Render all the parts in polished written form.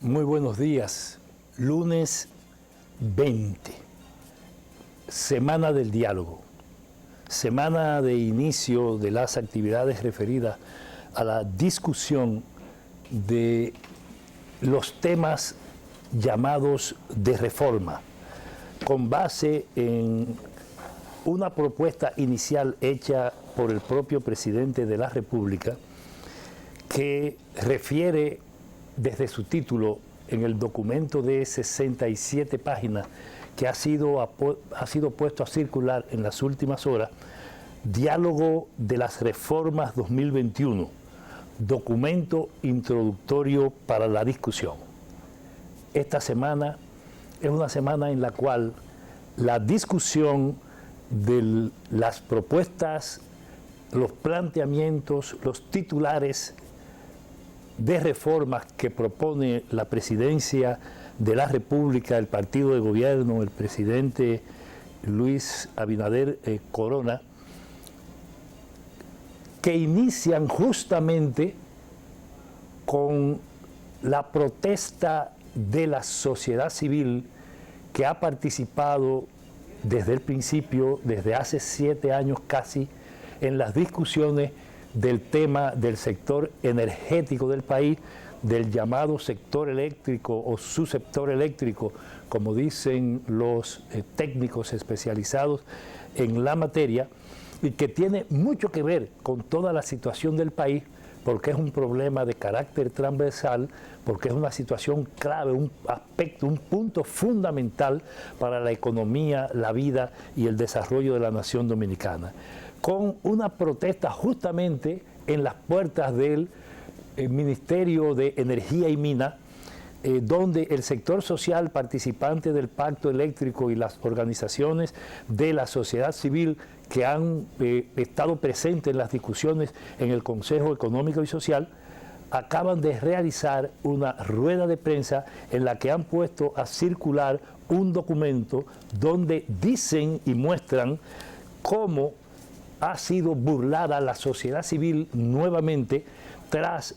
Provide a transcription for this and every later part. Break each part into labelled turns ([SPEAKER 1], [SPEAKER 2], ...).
[SPEAKER 1] Muy buenos días. Lunes 20, Semana del Diálogo, semana de inicio de las actividades referidas a la discusión de los temas llamados de reforma, con base en una propuesta inicial hecha por el propio presidente de la República, que refiere desde su título en el documento de 67 páginas que ha sido puesto a circular en las últimas horas, Diálogo de las Reformas 2021, documento introductorio para la discusión. Esta semana es una semana en la cual la discusión de las propuestas, los planteamientos, los titulares de reformas que propone la presidencia de la República, el partido de gobierno, el presidente Luis Abinader Corona, que inician justamente con la protesta de la sociedad civil que ha participado desde el principio, desde hace 7 años casi, en las discusiones del tema del sector energético del país, del llamado sector eléctrico o subsector eléctrico, como dicen los técnicos especializados en la materia, y que tiene mucho que ver con toda la situación del país, porque es un problema de carácter transversal, porque es una situación clave, un aspecto, un punto fundamental para la economía, la vida y el desarrollo de la nación dominicana, con una protesta justamente en las puertas del Ministerio de Energía y Minas, donde el sector social participante del Pacto Eléctrico y las organizaciones de la sociedad civil que han estado presentes en las discusiones en el Consejo Económico y Social, acaban de realizar una rueda de prensa en la que han puesto a circular un documento donde dicen y muestran cómo ha sido burlada la sociedad civil nuevamente tras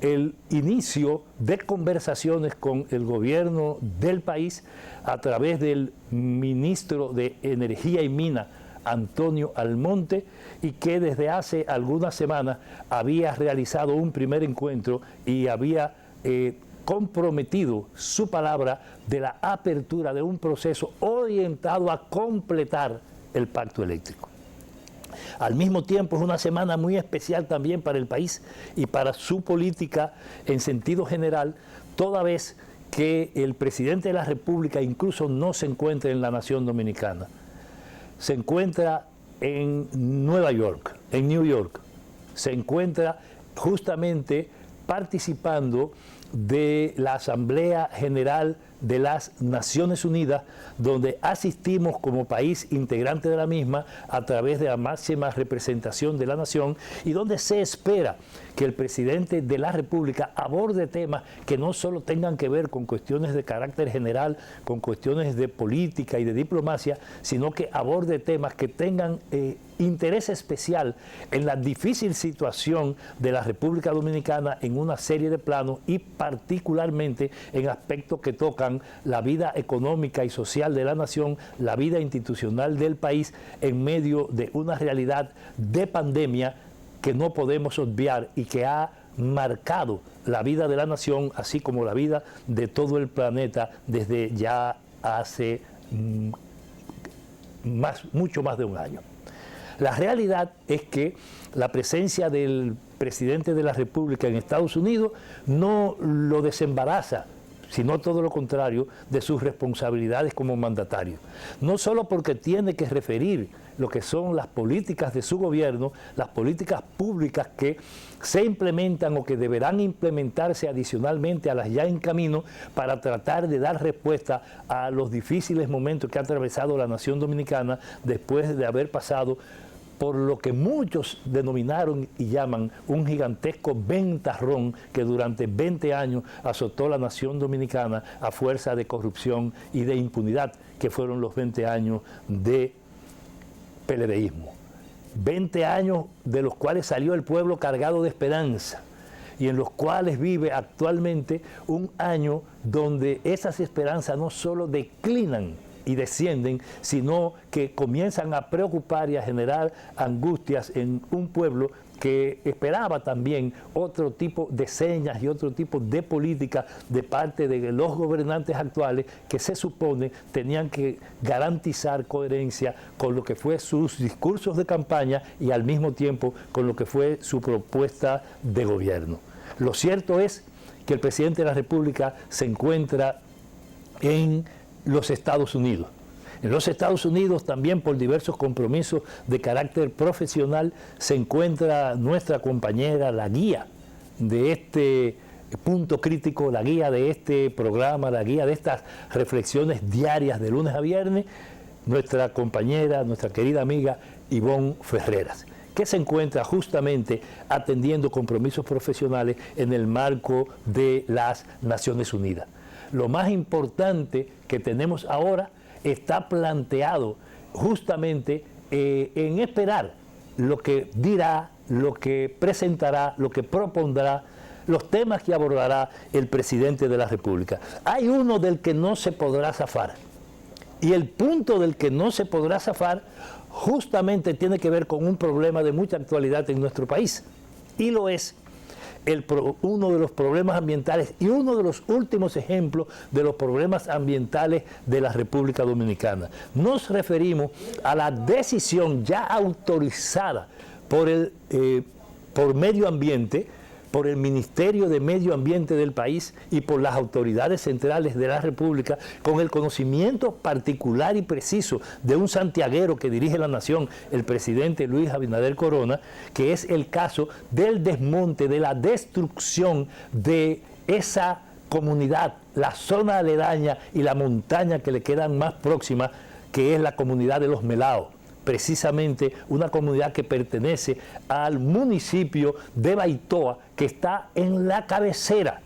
[SPEAKER 1] el inicio de conversaciones con el gobierno del país a través del ministro de Energía y Minas, Antonio Almonte, y que desde hace algunas semanas había realizado un primer encuentro y había comprometido su palabra de la apertura de un proceso orientado a completar el pacto eléctrico. Al mismo tiempo es una semana muy especial también para el país y para su política en sentido general, toda vez que el presidente de la República incluso no se encuentra en la nación dominicana. Se encuentra en Nueva York, en New York. Se encuentra justamente participando de la Asamblea General de las Naciones Unidas, donde asistimos como país integrante de la misma a través de la máxima representación de la nación, y donde se espera que el presidente de la República aborde temas que no solo tengan que ver con cuestiones de carácter general, con cuestiones de política y de diplomacia, sino que aborde temas que tengan interés especial en la difícil situación de la República Dominicana en una serie de planos, y particularmente en aspectos que tocan la vida económica y social de la nación, la vida institucional del país en medio de una realidad de pandemia que no podemos obviar y que ha marcado la vida de la nación, así como la vida de todo el planeta desde ya hace mucho más de un año. La realidad es que la presencia del presidente de la República en Estados Unidos no lo desembaraza, sino todo lo contrario, de sus responsabilidades como mandatario. No solo porque tiene que referir lo que son las políticas de su gobierno, las políticas públicas que se implementan o que deberán implementarse adicionalmente a las ya en camino para tratar de dar respuesta a los difíciles momentos que ha atravesado la nación dominicana después de haber pasado por lo que muchos denominaron y llaman un gigantesco ventarrón que durante 20 años azotó la nación dominicana a fuerza de corrupción y de impunidad, que fueron los 20 años de PLDismo. 20 años de los cuales salió el pueblo cargado de esperanza, y en los cuales vive actualmente un año donde esas esperanzas no solo declinan y descienden, sino que comienzan a preocupar y a generar angustias en un pueblo que esperaba también otro tipo de señas y otro tipo de política de parte de los gobernantes actuales que se supone tenían que garantizar coherencia con lo que fue sus discursos de campaña y al mismo tiempo con lo que fue su propuesta de gobierno. Lo cierto es que el presidente de la República se encuentra en los Estados Unidos. En los Estados Unidos también por diversos compromisos de carácter profesional se encuentra nuestra compañera, la guía de este punto crítico, la guía de este programa, la guía de estas reflexiones diarias de lunes a viernes, nuestra compañera, nuestra querida amiga Ivonne Ferreras, que se encuentra justamente atendiendo compromisos profesionales en el marco de las Naciones Unidas. Lo más importante que tenemos ahora está planteado justamente en esperar lo que dirá, lo que presentará, lo que propondrá, los temas que abordará el presidente de la República. Hay uno del que no se podrá zafar, y el punto del que no se podrá zafar justamente tiene que ver con un problema de mucha actualidad en nuestro país, y lo es uno de los problemas ambientales y uno de los últimos ejemplos de los problemas ambientales de la República Dominicana. Nos referimos a la decisión ya autorizada por Medio Ambiente, por el Ministerio de Medio Ambiente del país y por las autoridades centrales de la República, con el conocimiento particular y preciso de un santiaguero que dirige la nación, el presidente Luis Abinader Corona, que es el caso del desmonte, de la destrucción de esa comunidad, la zona aledaña y la montaña que le quedan más próxima, que es la comunidad de Los Melaos. Precisamente una comunidad que pertenece al municipio de Baitoa, que está en la cabecera,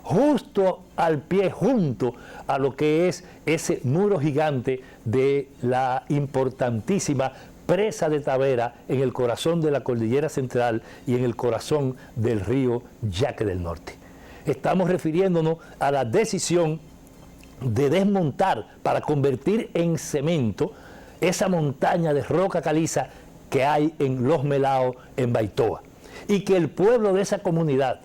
[SPEAKER 1] justo al pie, junto a lo que es ese muro gigante de la importantísima presa de Tavera, en el corazón de la Cordillera Central y en el corazón del río Yaque del Norte. Estamos refiriéndonos a la decisión de desmontar para convertir en cemento esa montaña de roca caliza que hay en Los Melaos, en Baitoa, y que el pueblo de esa comunidad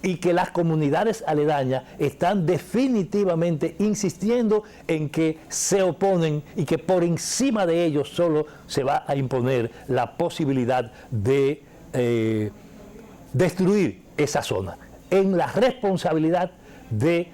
[SPEAKER 1] y que las comunidades aledañas están definitivamente insistiendo en que se oponen y que por encima de ellos solo se va a imponer la posibilidad de destruir esa zona, en la responsabilidad de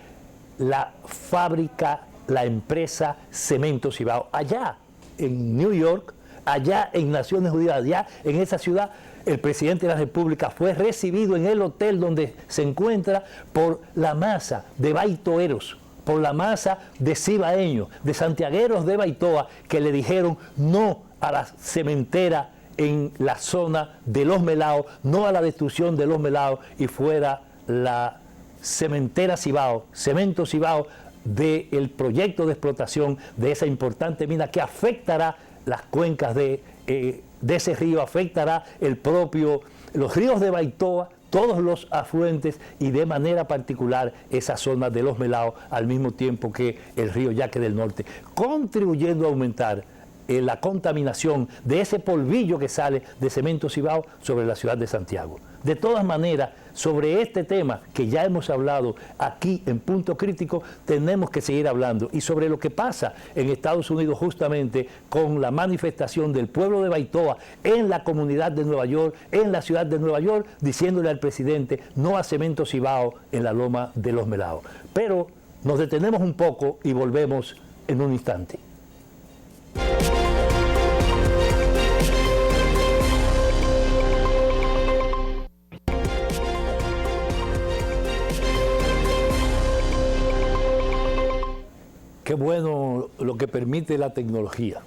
[SPEAKER 1] la fábrica, la empresa Cemento Cibao, allá en New York, allá en Naciones Unidas, allá en esa ciudad. El presidente de la República fue recibido en el hotel donde se encuentra por la masa de baitoeros, por la masa de cibaeños, de santiagueros de Baitoa, que le dijeron no a la cementera en la zona de Los Melaos, no a la destrucción de Los Melaos, y fuera la cementera Cibao, Cemento Cibao, del proyecto de explotación de esa importante mina que afectará las cuencas de ese río, afectará los ríos de Baitoa, todos los afluentes y de manera particular esa zona de Los Melaos, al mismo tiempo que el río Yaque del Norte, contribuyendo a aumentar la contaminación de ese polvillo que sale de Cemento Cibao sobre la ciudad de Santiago. De todas maneras, sobre este tema que ya hemos hablado aquí en Punto Crítico, tenemos que seguir hablando, y sobre lo que pasa en Estados Unidos justamente con la manifestación del pueblo de Baitoa en la comunidad de Nueva York, en la ciudad de Nueva York, diciéndole al presidente no a Cemento Cibao en la loma de Los Melaos. Pero nos detenemos un poco y volvemos en un instante. Qué bueno lo que permite la tecnología.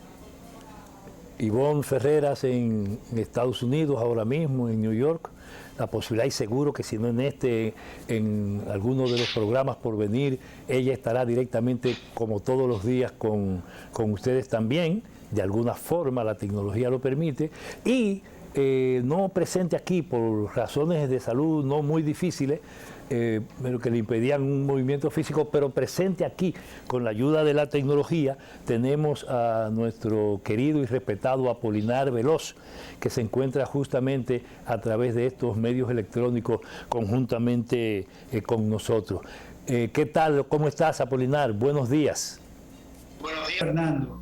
[SPEAKER 1] Ivonne Ferreras en Estados Unidos ahora mismo, en New York, la posibilidad, y seguro que si no en alguno de los programas por venir, ella estará directamente como todos los días con ustedes también, de alguna forma la tecnología lo permite, y no presente aquí por razones de salud no muy difíciles, pero que le impedían un movimiento físico, pero presente aquí con la ayuda de la tecnología. Tenemos a nuestro querido y respetado Apolinar Veloz, que se encuentra justamente a través de estos medios electrónicos conjuntamente con nosotros. ¿Qué tal? ¿Cómo estás, Apolinar? Buenos días.
[SPEAKER 2] Buenos días, Fernando.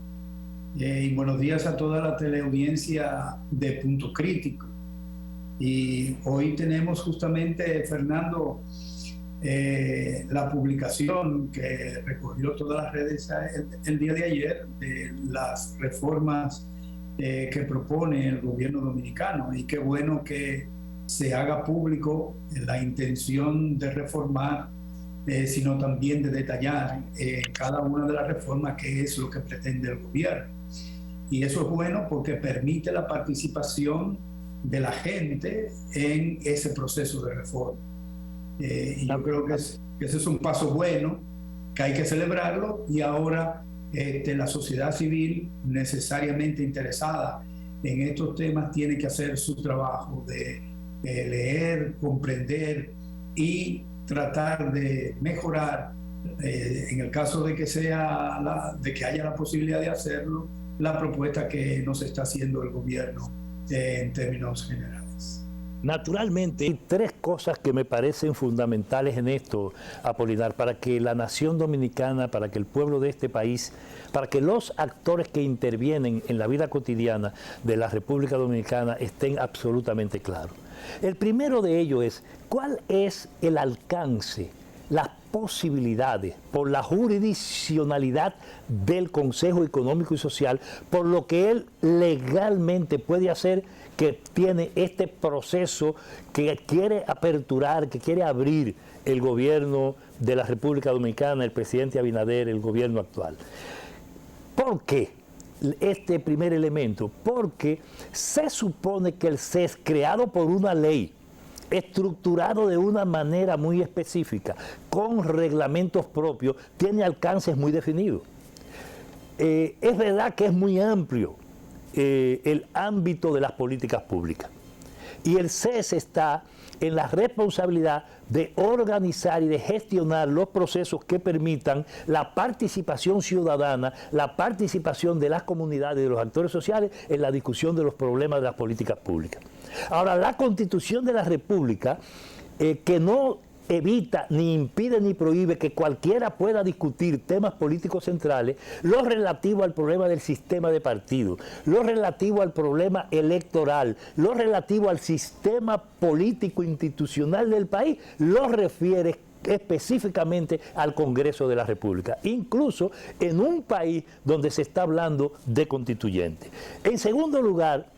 [SPEAKER 2] Y buenos días a toda la teleaudiencia de Punto Crítico. Y hoy tenemos justamente, Fernando, la publicación que recogió todas las redes el día de ayer de las reformas que propone el gobierno dominicano. Y qué bueno que se haga público la intención de reformar, sino también de detallar cada una de las reformas, qué es lo que pretende el gobierno. Y eso es bueno porque permite la participación de la gente en ese proceso de reforma. Y yo creo que ese es un paso bueno, que hay que celebrarlo, y ahora la sociedad civil necesariamente interesada en estos temas tiene que hacer su trabajo de leer, comprender y tratar de mejorar, en el caso de que haya la posibilidad de hacerlo, la propuesta que nos está haciendo el gobierno en términos generales.
[SPEAKER 1] Naturalmente, hay tres cosas que me parecen fundamentales en esto, Apolinar, para que la nación dominicana, para que el pueblo de este país, para que los actores que intervienen en la vida cotidiana de la República Dominicana estén absolutamente claros. El primero de ellos es, ¿cuál es el alcance, las posibilidades por la jurisdiccionalidad del Consejo Económico y Social, por lo que él legalmente puede hacer, que tiene este proceso que quiere aperturar, que quiere abrir el gobierno de la República Dominicana, el presidente Abinader, el gobierno actual? ¿Por qué este primer elemento? Porque se supone que el CES, creado por una ley, estructurado de una manera muy específica, con reglamentos propios, tiene alcances muy definidos. Es verdad que es muy amplio el ámbito de las políticas públicas. Y el CES está en la responsabilidad de organizar y de gestionar los procesos que permitan la participación ciudadana, la participación de las comunidades y de los actores sociales en la discusión de los problemas de las políticas públicas. Ahora, la Constitución de la República, que no evita, ni impide, ni prohíbe que cualquiera pueda discutir temas políticos centrales, lo relativo al problema del sistema de partidos, lo relativo al problema electoral, lo relativo al sistema político institucional del país, lo refiere específicamente al Congreso de la República, incluso en un país donde se está hablando de constituyentes. En segundo lugar,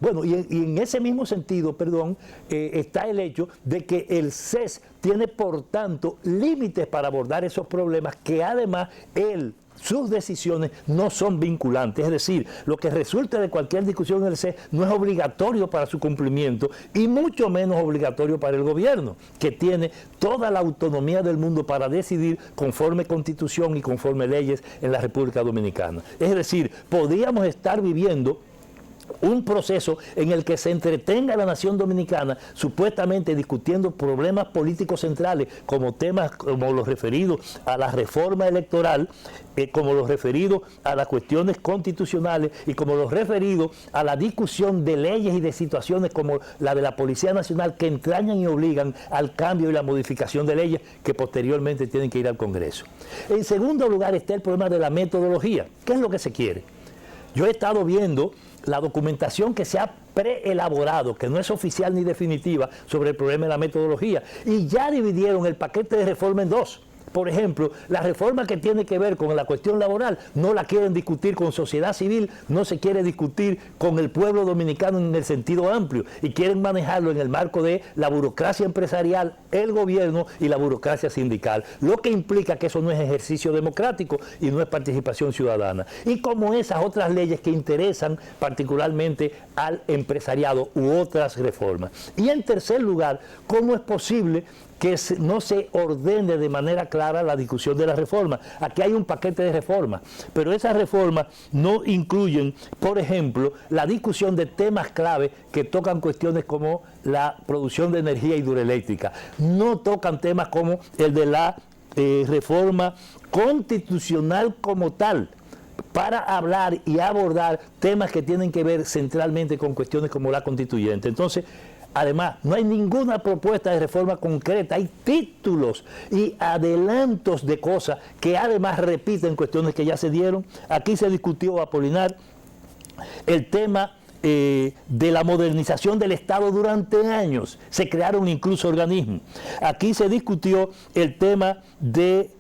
[SPEAKER 1] bueno, y en ese mismo sentido, está el hecho de que el CES tiene, por tanto, límites para abordar esos problemas, que además sus decisiones no son vinculantes. Es decir, lo que resulte de cualquier discusión en el CES no es obligatorio para su cumplimiento, y mucho menos obligatorio para el gobierno, que tiene toda la autonomía del mundo para decidir conforme Constitución y conforme leyes en la República Dominicana. Es decir, podríamos estar viviendo un proceso en el que se entretenga la nación dominicana supuestamente discutiendo problemas políticos centrales, como temas como los referidos a la reforma electoral, como los referidos a las cuestiones constitucionales y como los referidos a la discusión de leyes y de situaciones como la de la Policía Nacional, que entrañan y obligan al cambio y la modificación de leyes que posteriormente tienen que ir al Congreso. En segundo lugar está el problema de la metodología. ¿Qué es lo que se quiere? Yo he estado viendo la documentación que se ha preelaborado, que no es oficial ni definitiva, sobre el problema de la metodología, y ya dividieron el paquete de reforma en dos. Por ejemplo, la reforma que tiene que ver con la cuestión laboral no la quieren discutir con sociedad civil, no se quiere discutir con el pueblo dominicano en el sentido amplio, y quieren manejarlo en el marco de la burocracia empresarial, el gobierno y la burocracia sindical, lo que implica que eso no es ejercicio democrático y no es participación ciudadana. Y como esas otras leyes que interesan particularmente al empresariado u otras reformas. Y en tercer lugar, ¿cómo es posible que no se ordene de manera clara la discusión de la reforma. Aquí hay un paquete de reformas, pero esas reformas no incluyen, por ejemplo, la discusión de temas clave que tocan cuestiones como la producción de energía hidroeléctrica. No tocan temas como el de la reforma constitucional como tal, para hablar y abordar temas que tienen que ver centralmente con cuestiones como la constituyente. Entonces, además, no hay ninguna propuesta de reforma concreta, hay títulos y adelantos de cosas que además repiten cuestiones que ya se dieron. Aquí se discutió, Apolinar, el tema de la modernización del Estado durante años. Se crearon incluso organismos. Aquí se discutió el tema de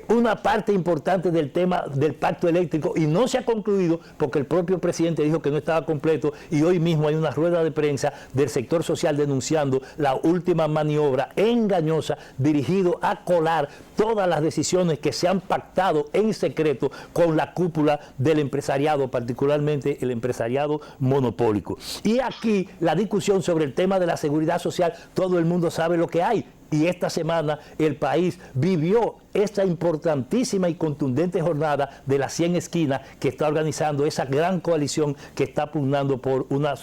[SPEAKER 1] una parte importante del tema del pacto eléctrico y no se ha concluido porque el propio presidente dijo que no estaba completo y hoy mismo hay una rueda de prensa del sector social denunciando la última maniobra engañosa dirigido a colar todas las decisiones que se han pactado en secreto con la cúpula del empresariado, particularmente el empresariado monopólico. Y aquí la discusión sobre el tema de la seguridad social, todo el mundo sabe lo que hay. Y esta semana el país vivió esta importantísima y contundente jornada de las 100 esquinas que está organizando esa gran coalición que está pugnando por una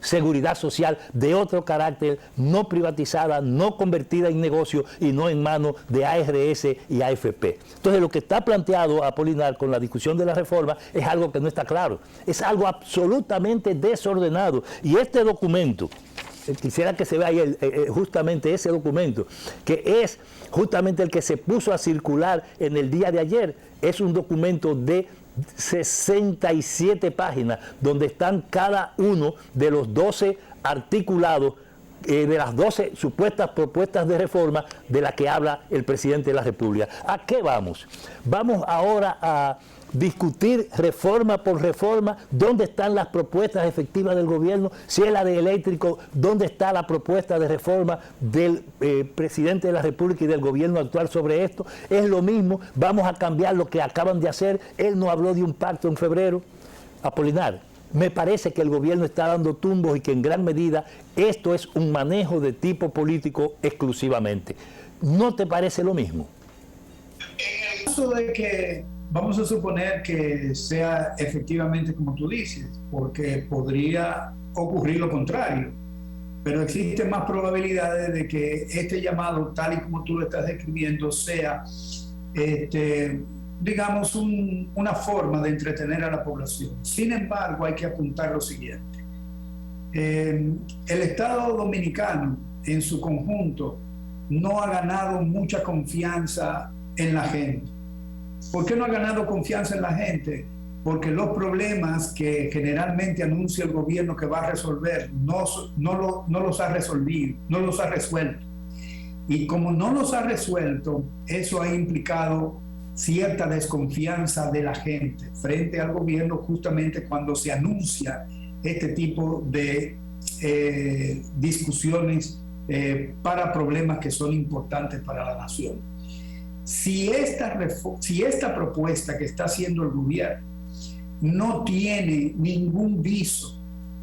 [SPEAKER 1] seguridad social de otro carácter, no privatizada, no convertida en negocio y no en manos de ARS y AFP. Entonces lo que está planteado, Apolinar, con la discusión de la reforma es algo que no está claro, es algo absolutamente desordenado. Y este documento, quisiera que se vea ahí justamente ese documento, que es justamente el que se puso a circular en el día de ayer. Es un documento de 67 páginas, donde están cada uno de los 12 articulados de las 12 supuestas propuestas de reforma de las que habla el presidente de la República. ¿A qué vamos? Vamos ahora a discutir reforma por reforma, dónde están las propuestas efectivas del gobierno, si es la de eléctrico, dónde está la propuesta de reforma del presidente de la República y del gobierno actual sobre esto. Es lo mismo, vamos a cambiar lo que acaban de hacer. Él no habló de un pacto en febrero. Apolinar, me parece que el gobierno está dando tumbos y que en gran medida esto es un manejo de tipo político exclusivamente. ¿No te parece lo mismo?
[SPEAKER 2] En el caso de que vamos a suponer que sea efectivamente como tú dices, porque podría ocurrir lo contrario, pero existen más probabilidades de que este llamado, tal y como tú lo estás describiendo, sea, digamos, una forma de entretener a la población. Sin embargo, hay que apuntar lo siguiente. El Estado dominicano, en su conjunto, no ha ganado mucha confianza en la gente. ¿Por qué no ha ganado confianza en la gente? Porque los problemas que generalmente anuncia el gobierno que va a resolver no los ha resuelto. Y como no los ha resuelto, eso ha implicado cierta desconfianza de la gente frente al gobierno justamente cuando se anuncia este tipo de discusiones para problemas que son importantes para la nación. Si esta propuesta que está haciendo el gobierno no tiene ningún viso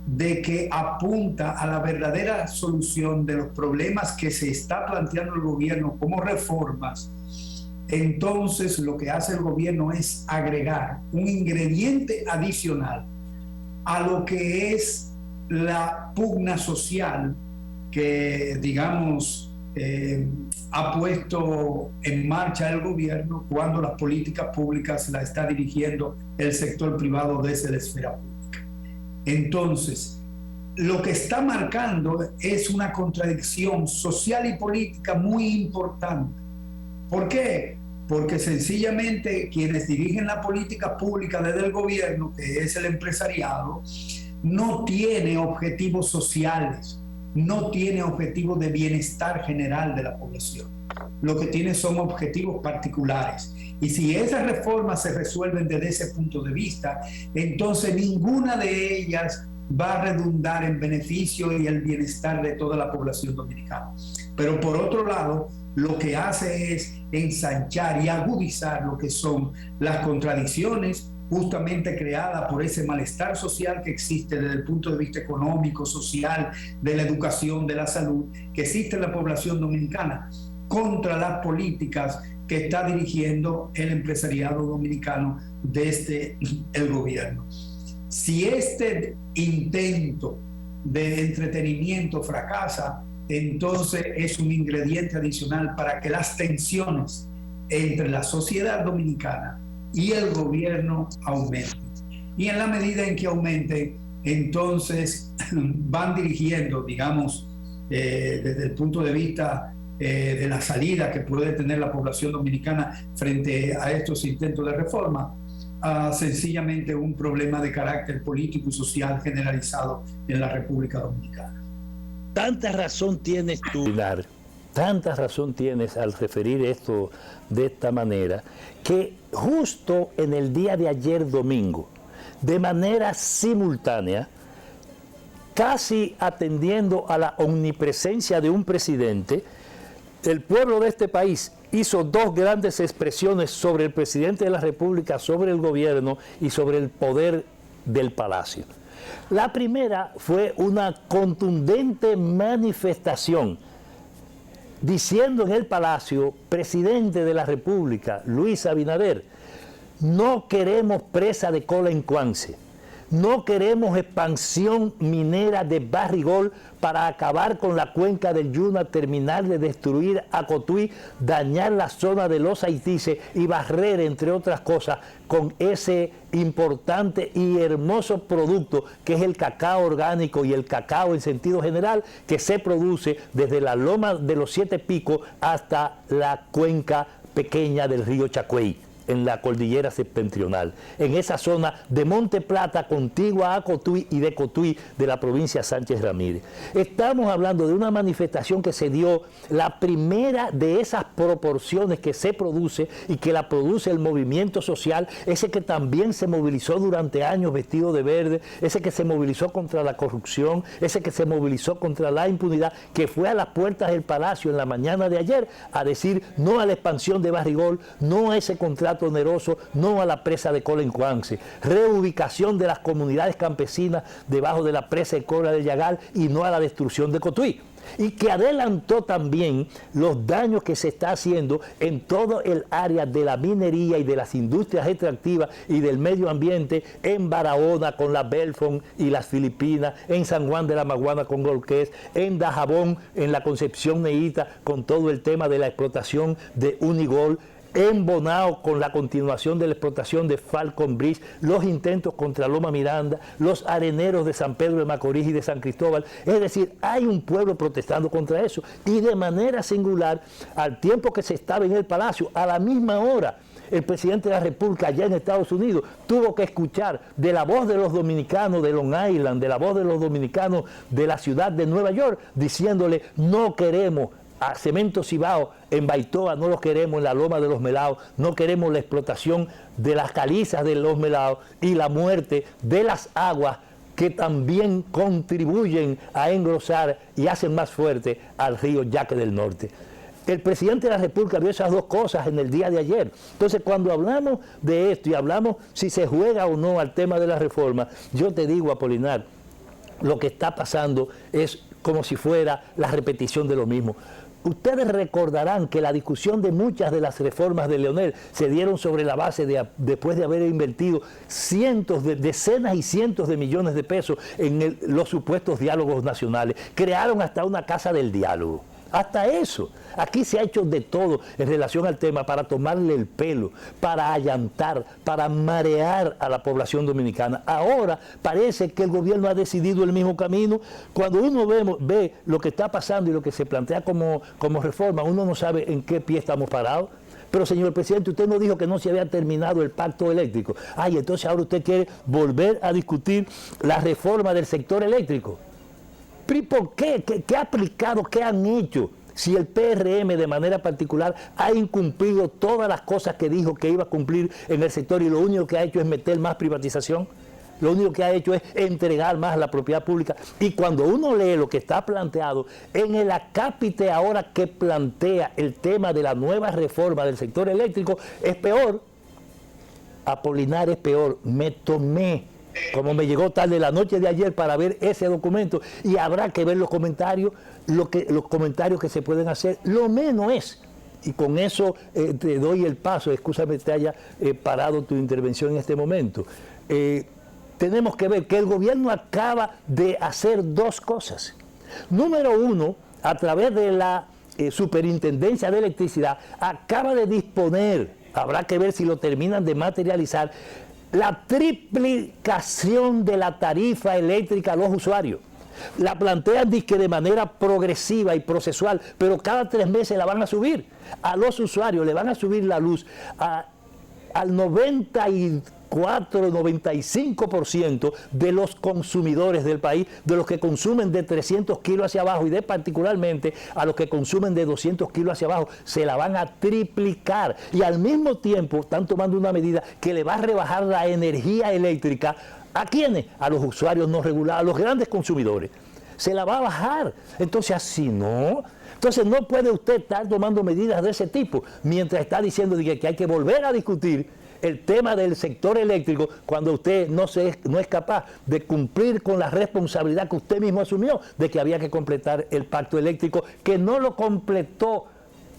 [SPEAKER 2] de que apunta a la verdadera solución de los problemas que se está planteando el gobierno como reformas, entonces lo que hace el gobierno es agregar un ingrediente adicional a lo que es la pugna social que, digamos, ha puesto en marcha el gobierno cuando las políticas públicas las está dirigiendo el sector privado desde la esfera pública. Entonces, lo que está marcando es una contradicción social y política muy importante. ¿Por qué? Porque sencillamente quienes dirigen la política pública desde el gobierno, que es el empresariado, no tiene objetivos sociales, no tiene objetivos de bienestar general de la población. Lo que tiene son objetivos particulares. Y si esas reformas se resuelven desde ese punto de vista, entonces ninguna de ellas va a redundar en beneficio y el bienestar de toda la población dominicana. Pero por otro lado, lo que hace es ensanchar y agudizar lo que son las contradicciones justamente creada por ese malestar social que existe desde el punto de vista económico, social, de la educación, de la salud, que existe en la población dominicana, contra las políticas que está dirigiendo el empresariado dominicano desde el gobierno. Si este intento de entretenimiento fracasa, entonces es un ingrediente adicional para que las tensiones entre la sociedad dominicana y el gobierno aumenten. Y en la medida en que aumenten, entonces van dirigiendo, digamos, desde el punto de vista de la salida que puede tener la población dominicana frente a estos intentos de reforma, a sencillamente un problema de carácter político y social generalizado en la República Dominicana.
[SPEAKER 1] Tanta razón tienes tú, Pilar, tanta razón tienes al referir esto de esta manera, que justo en el día de ayer domingo, de manera simultánea, casi atendiendo a la omnipresencia de un presidente, el pueblo de este país hizo dos grandes expresiones sobre el presidente de la República, sobre el gobierno y sobre el poder del palacio. La primera fue una contundente manifestación diciendo en el palacio: presidente de la República, Luis Abinader, no queremos presa de Colencuance, no queremos expansión minera de Barrigol para acabar con la cuenca del Yuna, terminar de destruir a Cotuí, dañar la zona de los Haitises y barrer, entre otras cosas, con ese importante y hermoso producto que es el cacao orgánico y el cacao en sentido general, que se produce desde la loma de los Siete Picos hasta la cuenca pequeña del río Chacuey, en la cordillera septentrional, en esa zona de Monte Plata, contigua a Cotuí, y de Cotuí, de la provincia Sánchez Ramírez. Estamos hablando de una manifestación que se dio, la primera de esas proporciones que se produce y que la produce el movimiento social, ese que también se movilizó durante años vestido de verde, ese que se movilizó contra la corrupción, ese que se movilizó contra la impunidad, que fue a las puertas del Palacio en la mañana de ayer a decir no a la expansión de Barrigol, no a ese contrato oneroso, no a la presa de Colencuance, reubicación de las comunidades campesinas debajo de la presa de Cobra del Yagal y no a la destrucción de Cotuí. Y que adelantó también los daños que se está haciendo en todo el área de la minería y de las industrias extractivas y del medio ambiente en Barahona con la Belfont y las Filipinas, en San Juan de la Maguana con Golqués, en Dajabón, en la Concepción Neíta con todo el tema de la explotación de Unigol, en Bonao con la continuación de la explotación de Falcon Bridge, los intentos contra Loma Miranda, los areneros de San Pedro de Macorís y de San Cristóbal. Es decir, hay un pueblo protestando contra eso, y de manera singular, al tiempo que se estaba en el Palacio, a la misma hora, el presidente de la República allá en Estados Unidos tuvo que escuchar de la voz de los dominicanos de Long Island, de la voz de los dominicanos de la ciudad de Nueva York, diciéndole: no queremos a Cemento Cibao en Baitoa, no los queremos en la Loma de los Melaos, no queremos la explotación de las calizas de los Melaos y la muerte de las aguas que también contribuyen a engrosar y hacen más fuerte al río Yaque del Norte. El presidente de la República vio esas dos cosas en el día de ayer. Entonces, cuando hablamos de esto y hablamos si se juega o no al tema de la reforma, yo te digo, Apolinar, lo que está pasando es como si fuera la repetición de lo mismo. Ustedes recordarán que la discusión de muchas de las reformas de Leonel se dieron sobre la base de, después de haber invertido decenas y cientos de millones de pesos en los supuestos diálogos nacionales. Crearon hasta una casa del diálogo. Hasta eso. Aquí se ha hecho de todo en relación al tema para tomarle el pelo, para allantar, para marear a la población dominicana. Ahora parece que el gobierno ha decidido el mismo camino. Cuando uno ve lo que está pasando y lo que se plantea como reforma, uno no sabe en qué pie estamos parados. Pero, señor presidente, usted nos dijo que no se había terminado el pacto eléctrico. Ay, entonces ahora usted quiere volver a discutir la reforma del sector eléctrico. ¿Y por qué? ¿Qué ha aplicado? ¿Qué han hecho? Si el PRM de manera particular ha incumplido todas las cosas que dijo que iba a cumplir en el sector y lo único que ha hecho es meter más privatización, lo único que ha hecho es entregar más la propiedad pública. Y cuando uno lee lo que está planteado en el acápite ahora que plantea el tema de la nueva reforma del sector eléctrico, es peor. Apolinar es peor. Me tomé, como me llegó tarde la noche de ayer, para ver ese documento, y habrá que ver los comentarios, los comentarios que se pueden hacer. Lo menos es, y con eso te doy el paso, excúsame que te haya parado tu intervención en este momento. Tenemos que ver que el gobierno acaba de hacer dos cosas. Número uno, a través de la Superintendencia de Electricidad, acaba de disponer, habrá que ver si lo terminan de materializar, la triplicación de la tarifa eléctrica a los usuarios. La plantean de manera progresiva y procesual, pero cada 3 meses la van a subir. A los usuarios le van a subir la luz al 94-95% de los consumidores del país, de los que consumen de 300 kilos hacia abajo, y de particularmente a los que consumen de 200 kilos hacia abajo, se la van a triplicar. Y al mismo tiempo están tomando una medida que le va a rebajar la energía eléctrica. ¿A quiénes? A los usuarios no regulados, a los grandes consumidores. Se la va a bajar. Entonces, así no. Entonces, no puede usted estar tomando medidas de ese tipo mientras está diciendo que hay que volver a discutir el tema del sector eléctrico, cuando usted no es capaz de cumplir con la responsabilidad que usted mismo asumió de que había que completar el pacto eléctrico, que no lo completó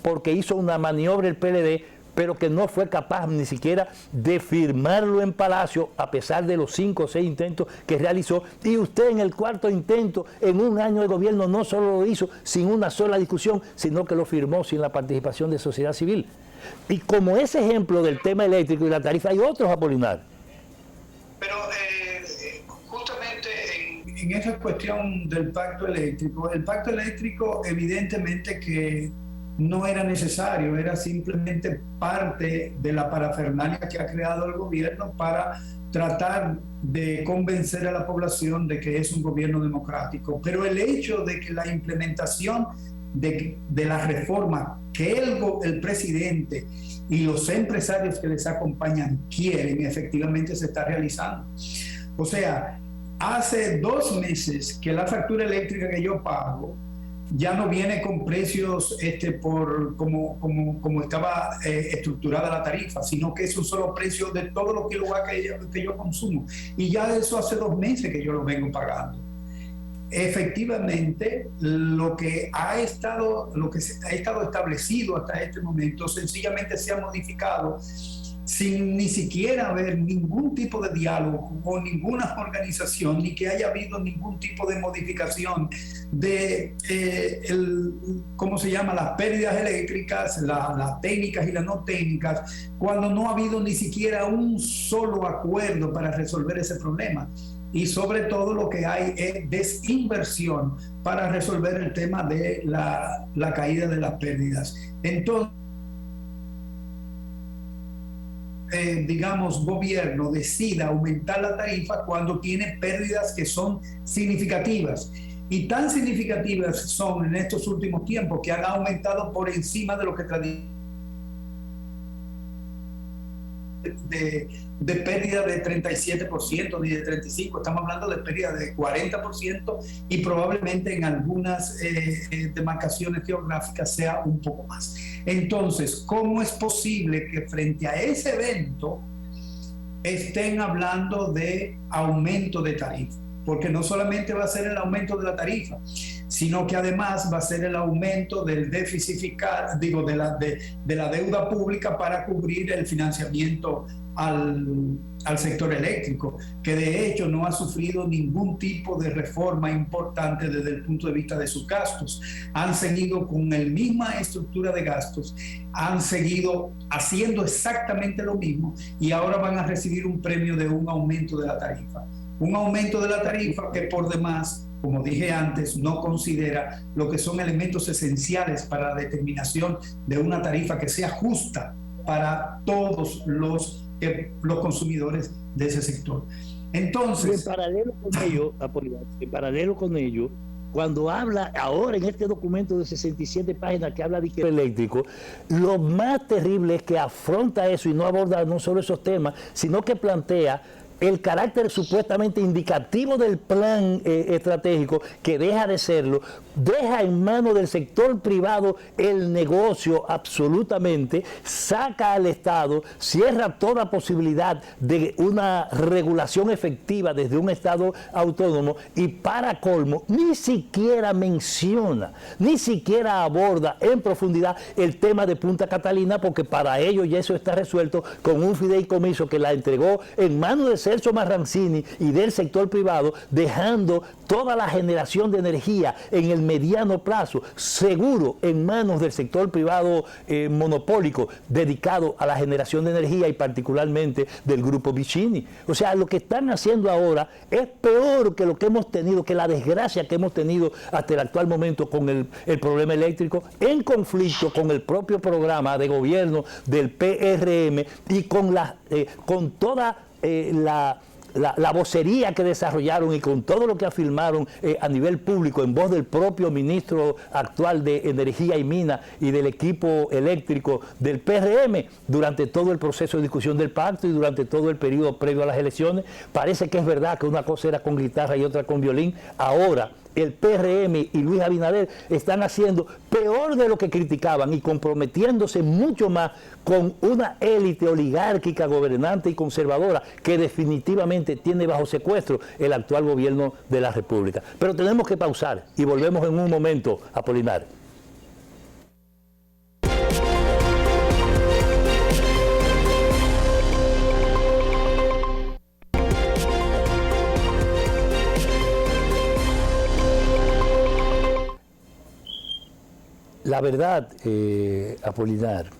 [SPEAKER 1] porque hizo una maniobra el PLD, pero que no fue capaz ni siquiera de firmarlo en Palacio, a pesar de los 5 o 6 intentos que realizó. Y usted en el 4º intento, en un año de gobierno, no solo lo hizo sin una sola discusión, sino que lo firmó sin la participación de sociedad civil. Y como ese ejemplo del tema eléctrico y la tarifa, hay otros, Apolinar.
[SPEAKER 2] Pero justamente en esa cuestión del pacto eléctrico, el pacto eléctrico evidentemente que no era necesario, era simplemente parte de la parafernalia que ha creado el gobierno para tratar de convencer a la población de que es un gobierno democrático. Pero el hecho de que la implementación de la reforma que el presidente y los empresarios que les acompañan quieren, efectivamente se está realizando. O sea, hace 2 meses que la factura eléctrica que yo pago ya no viene con precios como estaba estructurada la tarifa, sino que es un solo precio de todos los kilowatts que yo consumo. Y ya eso hace 2 meses que yo lo vengo pagando. Efectivamente, lo que ha estado establecido hasta este momento sencillamente se ha modificado sin ni siquiera haber ningún tipo de diálogo con ninguna organización, ni que haya habido ningún tipo de modificación de ¿cómo se llama? Las pérdidas eléctricas, las técnicas y las no técnicas, cuando no ha habido ni siquiera un solo acuerdo para resolver ese problema. Y sobre todo lo que hay es desinversión para resolver el tema de la caída de las pérdidas. Entonces, gobierno decida aumentar la tarifa cuando tiene pérdidas que son significativas. Y tan significativas son en estos últimos tiempos que han aumentado por encima de lo que de pérdida de 37% ni de 35%, estamos hablando de pérdida de 40% y probablemente en algunas demarcaciones geográficas sea un poco más. Entonces, ¿cómo es posible que frente a ese evento estén hablando de aumento de tarifa? Porque no solamente va a ser el aumento de la tarifa, sino que además va a ser el aumento del déficit fiscal, de la deuda pública para cubrir el financiamiento al sector eléctrico, que de hecho no ha sufrido ningún tipo de reforma importante desde el punto de vista de sus gastos. Han seguido con la misma estructura de gastos, han seguido haciendo exactamente lo mismo y ahora van a recibir un premio de un aumento de la tarifa. Un aumento de la tarifa que por demás, como dije antes, no considera lo que son elementos esenciales para la determinación de una tarifa que sea justa para todos los consumidores de ese sector. Entonces,
[SPEAKER 1] en paralelo con ello, cuando habla ahora en este documento de 67 páginas que habla de que eléctrico, lo más terrible es que afronta eso y no aborda no solo esos temas, sino que plantea el carácter supuestamente indicativo del plan estratégico, que deja de serlo, deja en manos del sector privado el negocio absolutamente, saca al Estado, cierra toda posibilidad de una regulación efectiva desde un Estado autónomo y, para colmo, ni siquiera menciona, ni siquiera aborda en profundidad el tema de Punta Catalina, porque para ellos ya eso está resuelto con un fideicomiso que la entregó en manos de Celso Marrancini y del sector privado, dejando toda la generación de energía en el mediano plazo seguro en manos del sector privado monopólico dedicado a la generación de energía, y particularmente del grupo Vicini. O sea, lo que están haciendo ahora es peor que lo que hemos tenido, que la desgracia que hemos tenido hasta el actual momento con el problema eléctrico, en conflicto con el propio programa de gobierno del PRM y con toda la vocería que desarrollaron y con todo lo que afirmaron a nivel público en voz del propio ministro actual de Energía y Minas y del equipo eléctrico del PRM durante todo el proceso de discusión del pacto y durante todo el periodo previo a las elecciones. Parece que es verdad que una cosa era con guitarra y otra con violín. Ahora el PRM y Luis Abinader están haciendo peor de lo que criticaban y comprometiéndose mucho más con una élite oligárquica, gobernante y conservadora que definitivamente tiene bajo secuestro el actual gobierno de la República. Pero tenemos que pausar y volvemos en un momento, Apolinar. La verdad, Apolinar,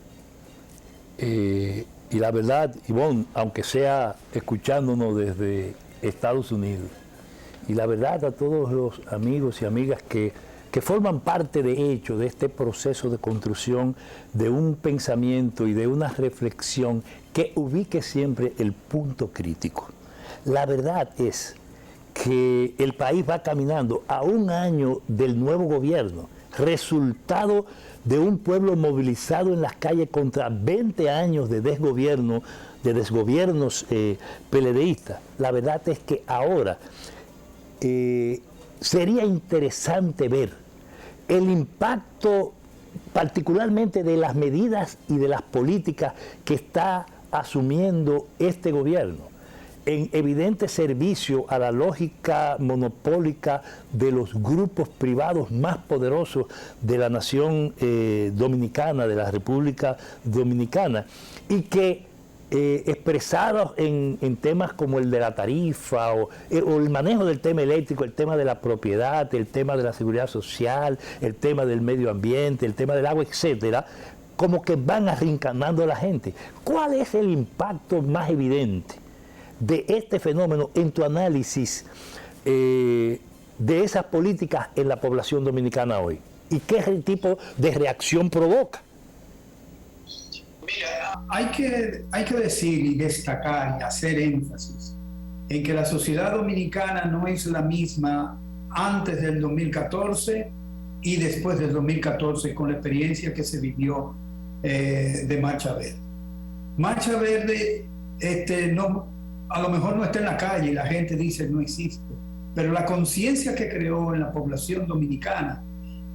[SPEAKER 1] y la verdad, Ivonne, aunque sea escuchándonos desde Estados Unidos, y la verdad a todos los amigos y amigas que forman parte de hecho de este proceso de construcción de un pensamiento y de una reflexión que ubique siempre el punto crítico. La verdad es que el país va caminando a un año del nuevo gobierno, resultado de un pueblo movilizado en las calles contra 20 años de desgobierno, de desgobiernos PLDistas. La verdad es que ahora sería interesante ver el impacto particularmente de las medidas y de las políticas que está asumiendo este gobierno, en evidente servicio a la lógica monopólica de los grupos privados más poderosos de la nación dominicana, de la República Dominicana, y que expresados en temas como el de la tarifa o el manejo del tema eléctrico, el tema de la propiedad, el tema de la seguridad social, el tema del medio ambiente, el tema del agua, etcétera, como que van arrinconando a la gente. ¿Cuál es el impacto más evidente de este fenómeno en tu análisis de esas políticas en la población dominicana hoy? ¿Y qué tipo de reacción provoca?
[SPEAKER 2] Mira, hay que decir y destacar y hacer énfasis en que la sociedad dominicana no es la misma antes del 2014 y después del 2014 con la experiencia que se vivió de Marcha Verde. Marcha Verde a lo mejor no está en la calle y la gente dice no existe, pero la conciencia que creó en la población dominicana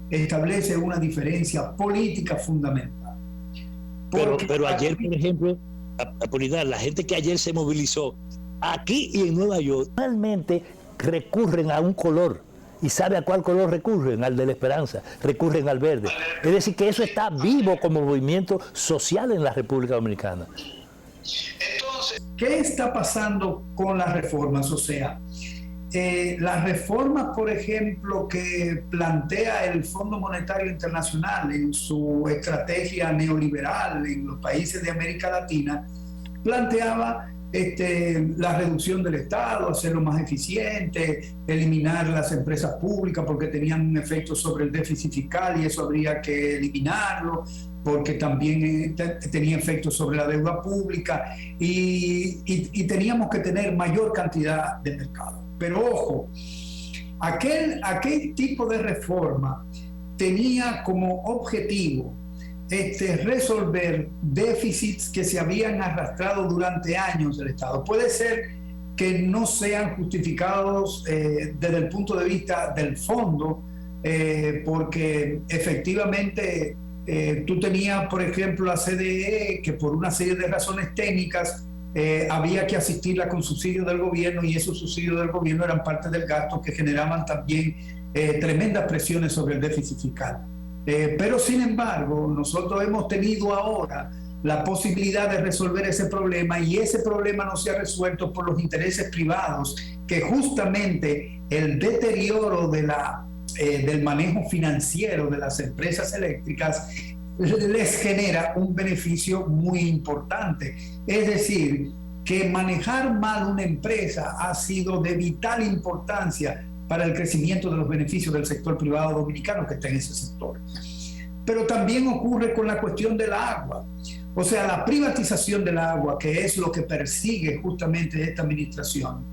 [SPEAKER 2] establece una diferencia política fundamental.
[SPEAKER 1] Pero ayer, por ejemplo, Apolinar, la gente que ayer se movilizó aquí y en Nueva York, realmente recurren a un color. ¿Y sabe a cuál color recurren? Al de la esperanza, recurren al verde. Es decir, que eso está vivo como movimiento social en la República Dominicana.
[SPEAKER 2] Entonces, ¿qué está pasando con las reformas? O sea, las reformas, por ejemplo, que plantea el Fondo Monetario Internacional en su estrategia neoliberal en los países de América Latina, planteaba la reducción del Estado, hacerlo más eficiente, eliminar las empresas públicas porque tenían un efecto sobre el déficit fiscal y eso habría que eliminarlo, porque también tenía efectos sobre la deuda pública y teníamos que tener mayor cantidad de mercado. Pero ojo, aquel tipo de reforma tenía como objetivo resolver déficits que se habían arrastrado durante años del Estado. Puede ser que no sean justificados desde el punto de vista del fondo, porque efectivamente tú tenías, por ejemplo, la CDE, que por una serie de razones técnicas había que asistirla con subsidios del gobierno, y esos subsidios del gobierno eran parte del gasto que generaban también tremendas presiones sobre el déficit fiscal. Pero sin embargo, nosotros hemos tenido ahora la posibilidad de resolver ese problema, y ese problema no se ha resuelto por los intereses privados, que justamente el deterioro de del manejo financiero de las empresas eléctricas les genera un beneficio muy importante. Es decir, que manejar mal una empresa ha sido de vital importancia para el crecimiento de los beneficios del sector privado dominicano que está en ese sector. Pero también ocurre con la cuestión del agua. O sea, la privatización del agua, que es lo que persigue justamente esta administración,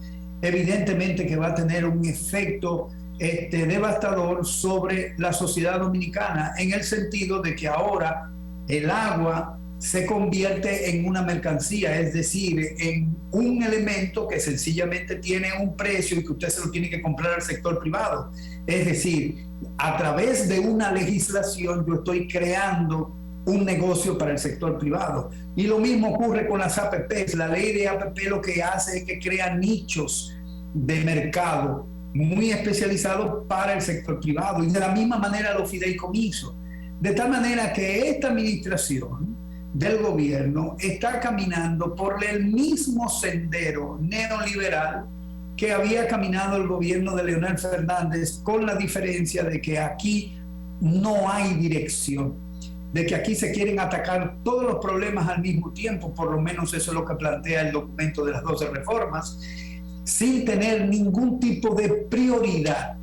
[SPEAKER 2] evidentemente que va a tener un efecto devastador sobre la sociedad dominicana, en el sentido de que ahora el agua se convierte en una mercancía, es decir, en un elemento que sencillamente tiene un precio y que usted se lo tiene que comprar al sector privado. Es decir, a través de una legislación yo estoy creando un negocio para el sector privado. Y lo mismo ocurre con las APPs. La ley de APP lo que hace es que crea nichos de mercado muy especializados para el sector privado, y de la misma manera los fideicomisos. De tal manera que esta administración del gobierno está caminando por el mismo sendero neoliberal que había caminado el gobierno de Leonel Fernández, con la diferencia de que aquí no hay dirección, de que aquí se quieren atacar todos los problemas al mismo tiempo. Por lo menos eso es lo que plantea el documento de las 12 reformas, sin tener ningún tipo de prioridad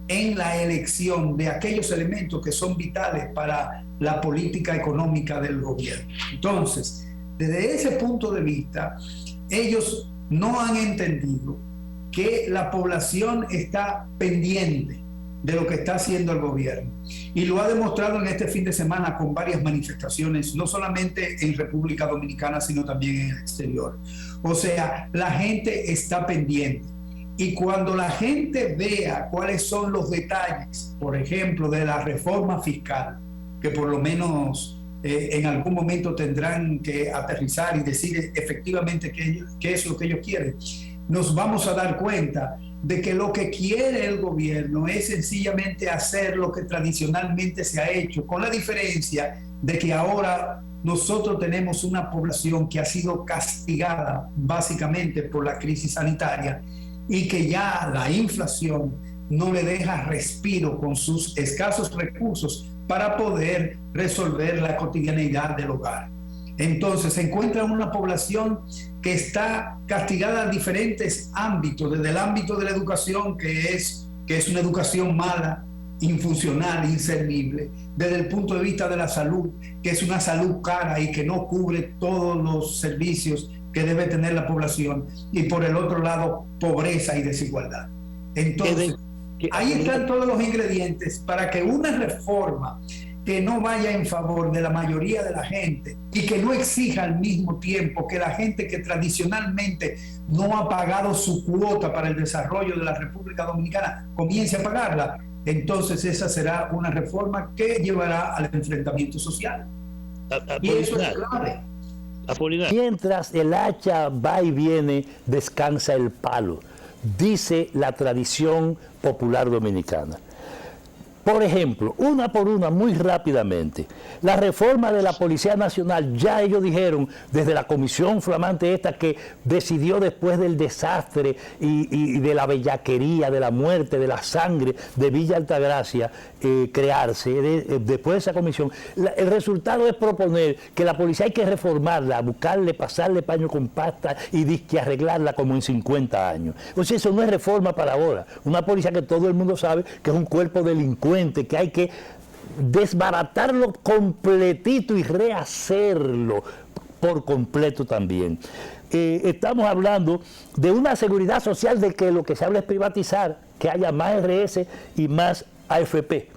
[SPEAKER 2] en la elección de aquellos elementos que son vitales para la política económica del gobierno. Entonces, desde ese punto de vista, ellos no han entendido que la población está pendiente de lo que está haciendo el gobierno, y lo ha demostrado en este fin de semana con varias manifestaciones, no solamente en República Dominicana, sino también en el exterior. O sea, la gente está pendiente, y cuando la gente vea cuáles son los detalles, por ejemplo, de la reforma fiscal, que por lo menos en algún momento tendrán que aterrizar y decir efectivamente qué es lo que ellos quieren, nos vamos a dar cuenta de que lo que quiere el gobierno es sencillamente hacer lo que tradicionalmente se ha hecho, con la diferencia de que ahora nosotros tenemos una población que ha sido castigada básicamente por la crisis sanitaria, y que ya la inflación no le deja respiro con sus escasos recursos para poder resolver la cotidianeidad del hogar. Entonces se encuentra una población que está castigada en diferentes ámbitos, desde el ámbito de la educación, que es una educación mala, infuncional, inservible, desde el punto de vista de la salud, que es una salud cara y que no cubre todos los servicios que debe tener la población, y por el otro lado, pobreza y desigualdad. Entonces, ahí están todos los ingredientes para que una reforma que no vaya en favor de la mayoría de la gente, y que no exija al mismo tiempo que la gente que tradicionalmente no ha pagado su cuota para el desarrollo de la República Dominicana comience a pagarla, entonces esa será una reforma que llevará al enfrentamiento social. Y eso es clave.
[SPEAKER 1] Mientras el hacha va y viene, descansa el palo, dice la tradición popular dominicana. Por ejemplo, una por una, muy rápidamente, la reforma de la Policía Nacional, ya ellos dijeron desde la comisión flamante esta que decidió después del desastre y de la bellaquería, de la muerte, de la sangre de Villa Altagracia, crearse, después de esa comisión, el resultado es proponer que la policía hay que reformarla, buscarle, pasarle paño con pasta y disque arreglarla como en 50 años. Pues eso no es reforma para ahora. Una policía que todo el mundo sabe que es un cuerpo delincuente, que hay que desbaratarlo completito y rehacerlo por completo también. Estamos hablando de una seguridad social de que lo que se habla es privatizar, que haya más RS y más AFP.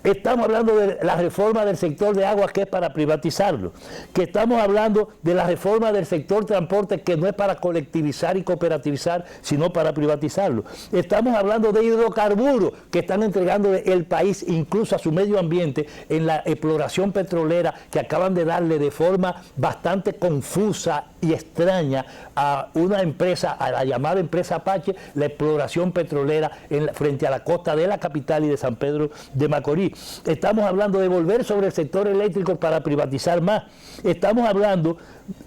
[SPEAKER 1] Estamos hablando de la reforma del sector de agua, que es para privatizarlo. Que estamos hablando de la reforma del sector transporte, que no es para colectivizar y cooperativizar, sino para privatizarlo. Estamos hablando de hidrocarburos, que están entregando el país incluso a su medio ambiente en la exploración petrolera, que acaban de darle de forma bastante confusa y extraña a una empresa, a la llamada empresa Apache, la exploración petrolera frente a la costa de la capital y de San Pedro de Macorís. Estamos hablando de volver sobre el sector eléctrico para privatizar más. Estamos hablando,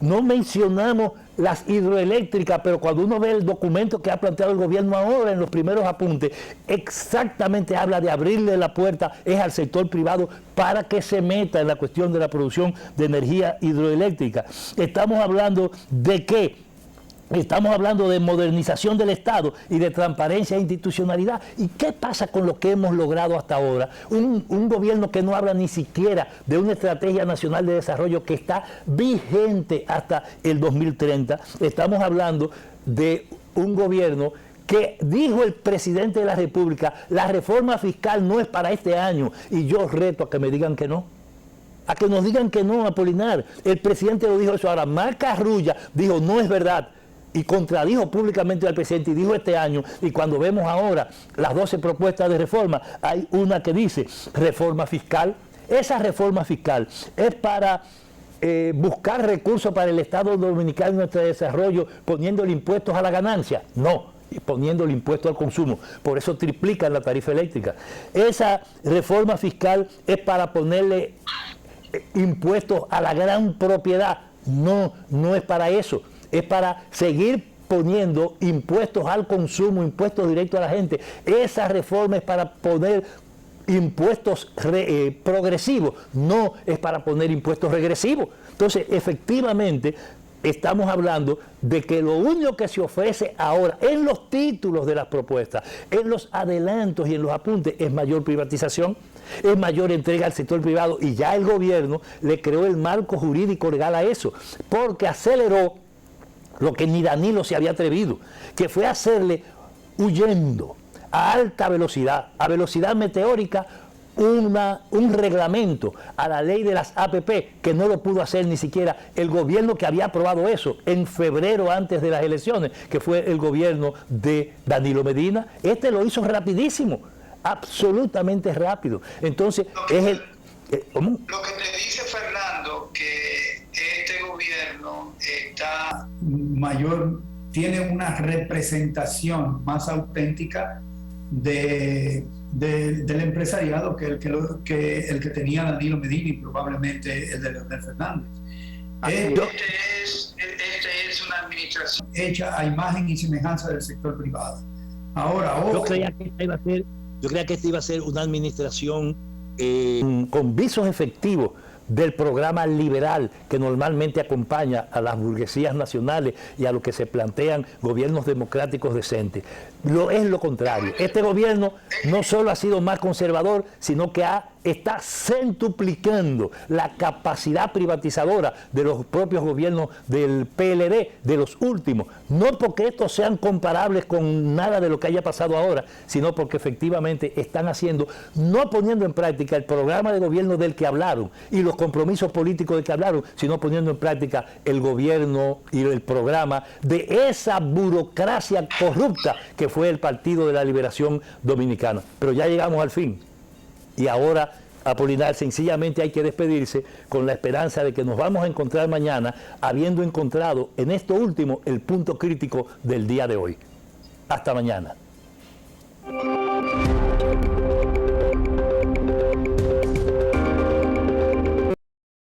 [SPEAKER 1] no mencionamos las hidroeléctricas, pero cuando uno ve el documento que ha planteado el gobierno ahora en los primeros apuntes, exactamente habla de abrirle la puerta es al sector privado para que se meta en la cuestión de la producción de energía hidroeléctrica. Estamos hablando de qué. Estamos hablando de modernización del Estado y de transparencia e institucionalidad. ¿Y qué pasa con lo que hemos logrado hasta ahora? Un gobierno que no habla ni siquiera de una estrategia nacional de desarrollo que está vigente hasta el 2030. Estamos hablando de un gobierno que dijo el presidente de la República, la reforma fiscal no es para este año, y yo reto a que me digan que no. A que nos digan que no, Apolinar. El presidente lo dijo eso. Ahora, Marca Rulla dijo, no es verdad. Y contradijo públicamente al presidente y dijo este año, y cuando vemos ahora las 12 propuestas de reforma, hay una que dice reforma fiscal. Esa reforma fiscal es para buscar recursos para el Estado Dominicano y nuestro desarrollo poniéndole impuestos a la ganancia. No, poniéndole impuestos al consumo. Por eso triplican la tarifa eléctrica. Esa reforma fiscal es para ponerle impuestos a la gran propiedad. No, no es para eso. Es para seguir poniendo impuestos al consumo, impuestos directos a la gente. Esa reforma es para poner impuestos progresivos, no es para poner impuestos regresivos. Entonces, efectivamente, estamos hablando de que lo único que se ofrece ahora en los títulos de las propuestas, en los adelantos y en los apuntes, es mayor privatización, es mayor entrega al sector privado, y ya el gobierno le creó el marco jurídico legal a eso, porque aceleró lo que ni Danilo se había atrevido, que fue hacerle, huyendo a alta velocidad, a velocidad meteórica, un reglamento a la ley de las APP, que no lo pudo hacer ni siquiera el gobierno que había aprobado eso en febrero antes de las elecciones, que fue el gobierno de Danilo Medina. Este lo hizo rapidísimo, absolutamente rápido. Entonces, es el...
[SPEAKER 2] ¿cómo? Lo que te dice Fernando, que este gobierno tiene una representación más auténtica del empresariado que el que tenía Danilo Medina y probablemente el de Leonel Fernández. Esta es una administración hecha a imagen y semejanza del sector privado. Ahora,
[SPEAKER 1] yo creía que esta iba a ser una administración con visos efectivos del programa liberal que normalmente acompaña a las burguesías nacionales y a lo que se plantean gobiernos democráticos decentes. Es lo contrario. Este gobierno no solo ha sido más conservador, sino que está centuplicando la capacidad privatizadora de los propios gobiernos del PLD, de los últimos. No porque estos sean comparables con nada de lo que haya pasado ahora, sino porque efectivamente están haciendo, no poniendo en práctica el programa de gobierno del que hablaron y los compromisos políticos del que hablaron, sino poniendo en práctica el gobierno y el programa de esa burocracia corrupta que fue el Partido de la Liberación Dominicana. Pero ya llegamos al fin. Y ahora, Apolinar, sencillamente hay que despedirse con la esperanza de que nos vamos a encontrar mañana, habiendo encontrado en esto último el punto crítico del día de hoy. Hasta mañana.